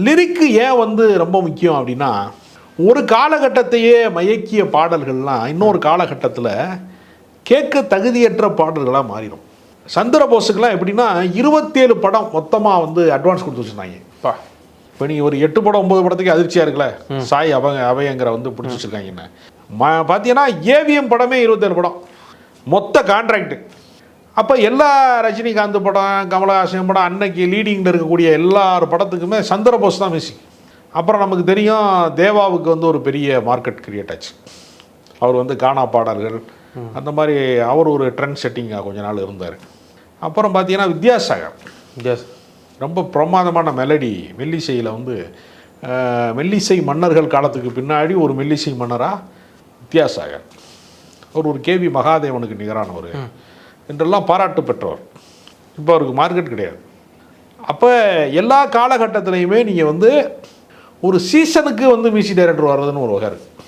Lyric ஏன் வந்து ரொம்ப முக்கியம் அப்படின்னா, ஒரு காலகட்டத்தையே மயக்கிய பாடல்கள்லாம் இன்னொரு காலகட்டத்தில் கேட்க தகுதியற்ற பாடல்களாக மாறிடும். சந்திரபோஸுக்கெல்லாம் எப்படின்னா 27 படம் மொத்தமாக வந்து அட்வான்ஸ் கொடுத்து வச்சுருந்தாங்க. இப்போ நீங்கள் ஒரு 8 படம் 9 படத்துக்கு அதிர்ச்சியாக இருக்குல்ல, சாய் அபயங்கிற வந்து பிடிச்சி வச்சுருக்காங்கன்னு. பார்த்தீங்கன்னா ஏவிஎம் படமே 27 படம் மொத்த கான்ட்ராக்டு. அப்போ எல்லா ரஜினிகாந்த் படம், கமலஹாசன் படம், அன்னைக்கு லீடிங்கில் இருக்கக்கூடிய எல்லார் படத்துக்குமே சந்திரபோஸ் தான் மியூசிக். அப்புறம் நமக்கு தெரியும் தேவாவுக்கு வந்து ஒரு பெரிய மார்க்கெட் கிரியேட் ஆச்சு. அவர் வந்து கானா பாடல்கள் அந்த மாதிரி அவர் ஒரு ட்ரெண்ட் செட்டிங்காக கொஞ்ச நாள் இருந்தார். அப்புறம் பார்த்தீங்கன்னா வித்யாசாகர் ரொம்ப பிரமாதமான மெலடி மெல்லிசையில் வந்து மெல்லிசை மன்னர்கள் காலத்துக்கு பின்னாடி ஒரு மெல்லிசை மன்னராக வித்யாசாகர். அவர் ஒரு கேவி மகாதேவனுக்கு நிகரானவர் என்றெல்லாம் பாராட்டு பெற்றவர். இப்போ அவருக்கு மார்க்கெட் கிடையாது. அப்போ எல்லா காலகட்டத்திலையுமே நீங்கள் வந்து ஒரு சீசனுக்கு வந்து மியூசிக் டைரக்டர் வர்றதுன்னு ஒரு வகை இருக்குது.